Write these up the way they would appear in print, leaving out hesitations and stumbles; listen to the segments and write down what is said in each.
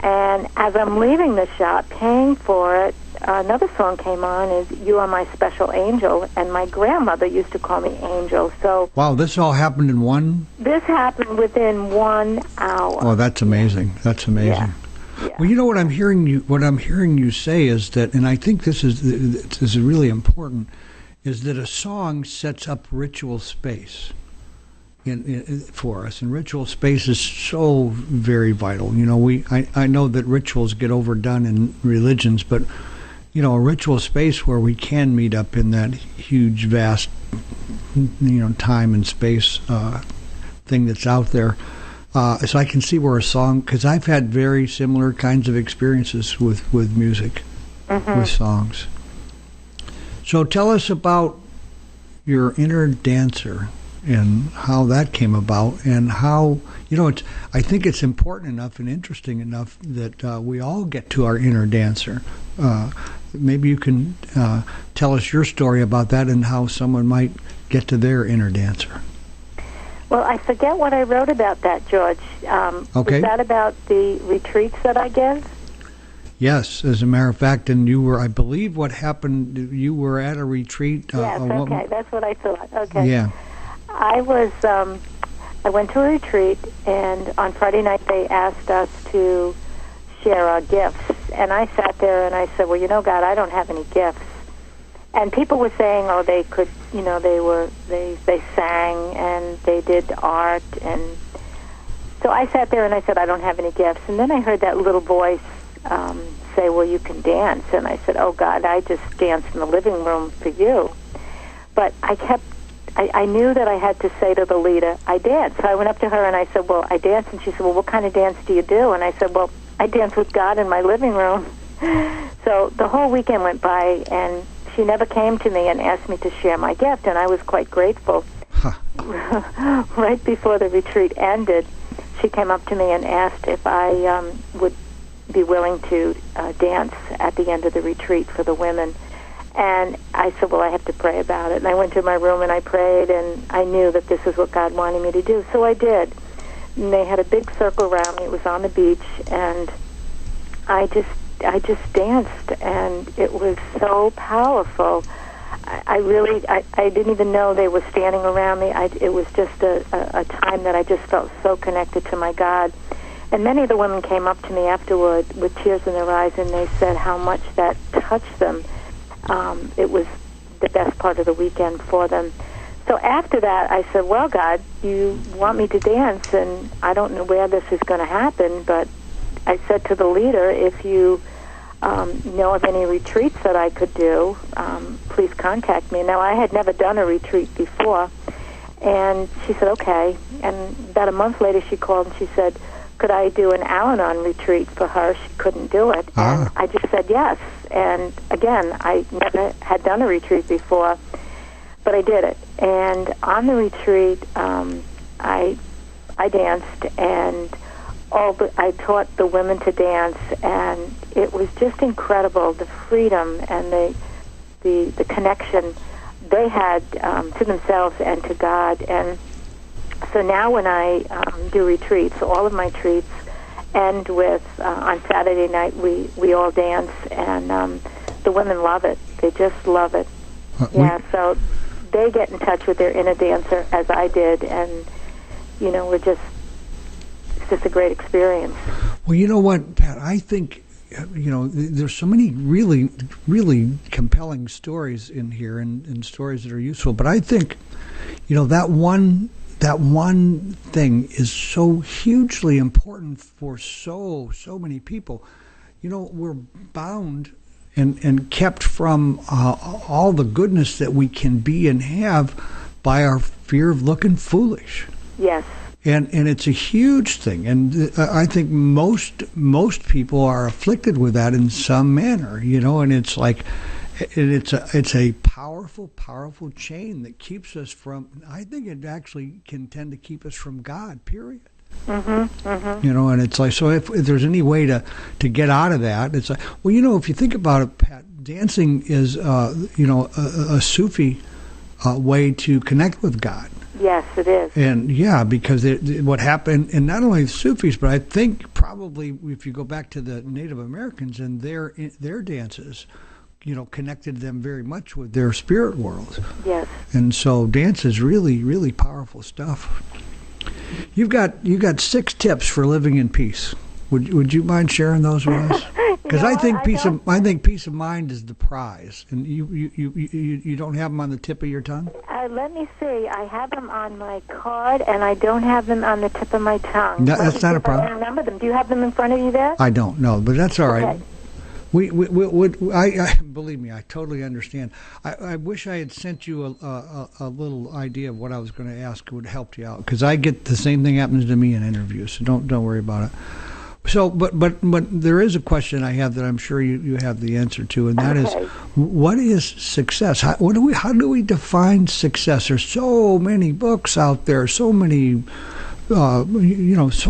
And as I'm leaving the shop, paying for it, another song came on, is You Are My Special Angel, and my grandmother used to call me Angel. So wow, this all happened in one? This happened within 1 hour. Oh, that's amazing. That's amazing. Yeah. Yeah. Well, you know what I'm hearing you say is that, and I think this is really important, is that a song sets up ritual space for us, and ritual space is so very vital. You know, I know that rituals get overdone in religions, but you know, a ritual space where we can meet up in that huge, vast, time and space thing that's out there. So I can see where a song, because I've had very similar kinds of experiences with music, with songs. So tell us about your inner dancer and how that came about, and how, I think it's important enough and interesting enough that we all get to our inner dancer. Maybe you can tell us your story about that and how someone might get to their inner dancer. Well, I forget what I wrote about that, George. Okay. Was that about the retreats that I give? Yes, as a matter of fact, and you were, I believe what happened, you were at a retreat. Yes, okay, that's what I thought. Okay. Yeah. I went to a retreat, and on Friday night they asked us to share our gifts. And I sat there and I said, well, God, I don't have any gifts. And people were saying, oh, they could, they sang and they did art. And so I sat there and I said, I don't have any gifts. And then I heard that little voice say, well, you can dance. And I said, oh, God, I just danced in the living room for you. But I knew that I had to say to the leader, I dance. So I went up to her and I said, well, I dance. And she said, well, what kind of dance do you do? And I said, well, I dance with God in my living room. So the whole weekend went by, and she never came to me and asked me to share my gift, and I was quite grateful. Huh. Right before the retreat ended, she came up to me and asked if I would be willing to dance at the end of the retreat for the women. And I said, well, I have to pray about it. And I went to my room and I prayed, and I knew that this is what God wanted me to do. So I did. And they had a big circle around me. It was on the beach, and I just danced, and it was so powerful. I didn't even know they were standing around me. It was just a time that I just felt so connected to my God. And many of the women came up to me afterward with tears in their eyes, and they said how much that touched them. It was the best part of the weekend for them. So after that, I said, well, God, you want me to dance, and I don't know where this is going to happen, but I said to the leader, if you know of any retreats that I could do, please contact me. Now, I had never done a retreat before, and she said, okay. And about a month later, she called and she said, could I do an Al-Anon retreat for her? She couldn't do it. And I just said yes. And again, I never had done a retreat before, but I did it. And on the retreat, I danced, and I taught the women to dance, and it was just incredible, the freedom and the connection they had to themselves and to God. And so now when I do retreats, all of my retreats end with, on Saturday night, we all dance, and the women love it. They just love it. So they get in touch with their inner dancer, as I did, and, it's just a great experience. Well, you know what, Pat, I think, there's so many really, really compelling stories in here, and stories that are useful, but I think, that one thing is so hugely important for so many people. We're bound and kept from all the goodness that we can be and have by our fear of looking foolish. Yes. And it's a huge thing, and I think most people are afflicted with that in some manner, and it's like, it's a powerful chain that keeps us from, I think it actually can tend to keep us from God, period. And it's like, so if there's any way to get out of that, it's like, well, if you think about it, Pat, dancing is, a Sufi way to connect with God. Yes, it is. And yeah, because what happened, and not only the Sufis, but I think probably if you go back to the Native Americans and their dances, connected them very much with their spirit world. Yes. And so dance is really, really powerful stuff. You got 6 tips for living in peace. Would you mind sharing those with us? Because I think peace of mind is the prize, and you don't have them on the tip of your tongue. Let me see. I have them on my card, and I don't have them on the tip of my tongue. No, that's not a problem. I remember them. Do you have them in front of you there? I don't know, but that's all right. Okay. I believe me, I totally understand. I wish I had sent you a little idea of what I was going to ask. It would help you out, because I get the same thing happens to me in interviews. So don't worry about it. So, but there is a question I have that I'm sure you have the answer to, and that is, what is success? How do we define success? There's so many books out there, so many, so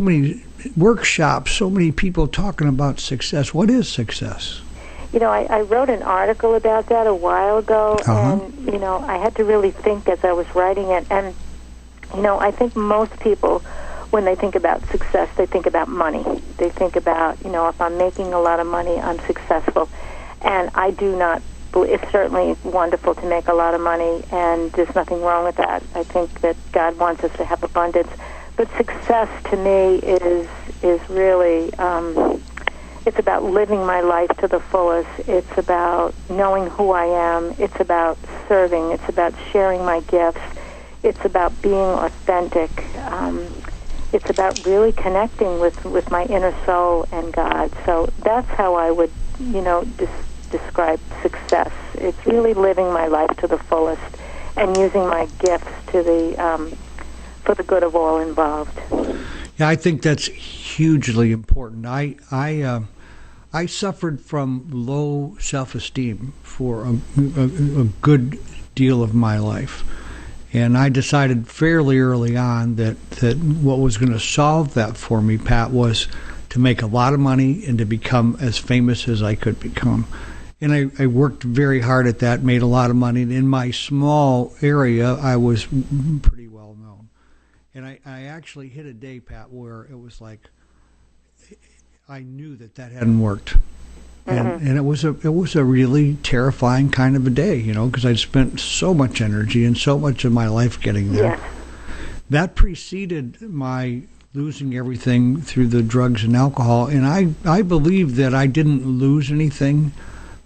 many workshops, so many people talking about success. What is success? I wrote an article about that a while ago, and I had to really think as I was writing it, and I think most people, when they think about success, they think about money. They think about, if I'm making a lot of money, I'm successful. And I do not, it's certainly wonderful to make a lot of money, and there's nothing wrong with that. I think that God wants us to have abundance. But success to me is really, it's about living my life to the fullest. It's about knowing who I am. It's about serving. It's about sharing my gifts. It's about being authentic. It's about really connecting with my inner soul and God. So that's how I would, describe success. It's really living my life to the fullest and using my gifts for the good of all involved. Yeah, I think that's hugely important. I suffered from low self-esteem for a good deal of my life. And I decided fairly early on that what was going to solve that for me, Pat, was to make a lot of money and to become as famous as I could become. And I worked very hard at that, made a lot of money. And in my small area, I was pretty well known. And I actually hit a day, Pat, where it was like I knew that hadn't worked. And it was a really terrifying kind of a day, because I'd spent so much energy and so much of my life getting there. Yes. That preceded my losing everything through the drugs and alcohol, and I believe that I didn't lose anything,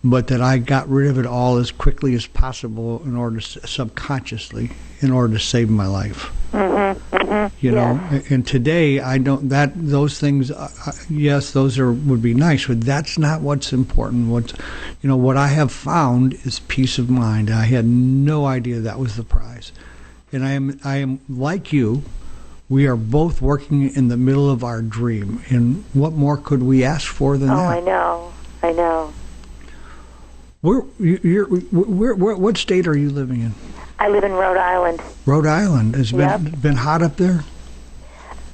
but that I got rid of it all as quickly as possible in order to, subconsciously, in order to save my life. And today I don't. Those things, yes, those would be nice, but that's not what's important. What I have found is peace of mind. I had no idea that was the prize, and I am like you. We are both working in the middle of our dream, and what more could we ask for than that? Oh, I know. What state are you living in? I live in Rhode Island. Rhode Island has been hot up there?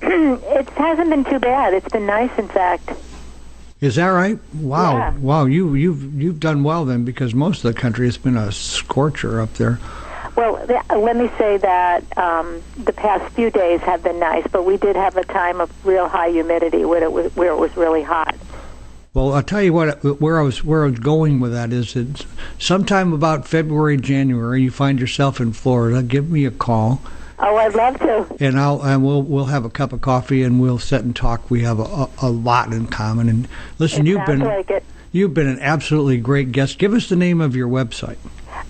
It hasn't been too bad. It's been nice, in fact. Is that right? Wow. Yeah. Wow, you've done well then, because most of the country has been a scorcher up there. Well, let me say that the past few days have been nice, but we did have a time of real high humidity where it was really hot. Well, I'll tell you what. Where I was going with that is that sometime about February, January, you find yourself in Florida. Give me a call. Oh, I'd love to. And we'll have a cup of coffee and we'll sit and talk. We have a lot in common. And listen, you've been an absolutely great guest. Give us the name of your website.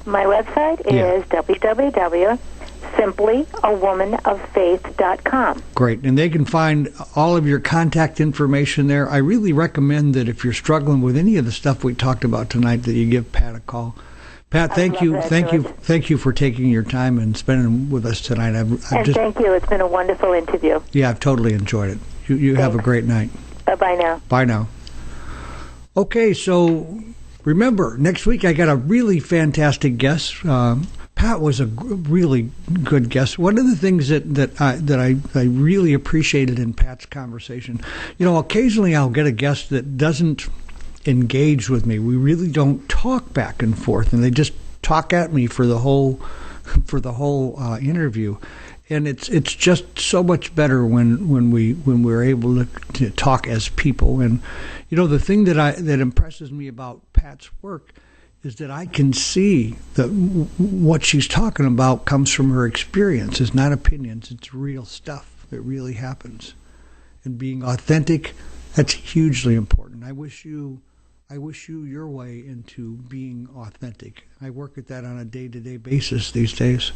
My website is www.simplyawomanoffaith.com. Great. And they can find all of your contact information there. I really recommend that if you're struggling with any of the stuff we talked about tonight, that you give Pat a call. Pat, thank you for taking your time and spending with us tonight. Thank you. It's been a wonderful interview. Yeah, I've totally enjoyed it. You have a great night. Bye-bye now. Bye now. Okay, so remember, next week I got a really fantastic guest. Pat was a really good guest. One of the things that I really appreciated in Pat's conversation, occasionally I'll get a guest that doesn't engage with me. We really don't talk back and forth, and they just talk at me for the whole interview. And it's just so much better when we're able to talk as people. And the thing that impresses me about Pat's work is that I can see that what she's talking about comes from her experience. It's not opinions. It's real stuff that really happens. And being authentic, that's hugely important. I wish you your way into being authentic. I work at that on a day-to-day basis these days.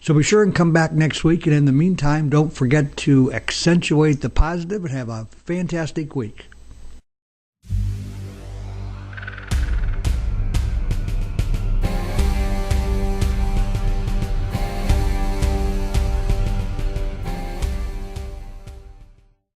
So be sure and come back next week. And in the meantime, don't forget to accentuate the positive and have a fantastic week.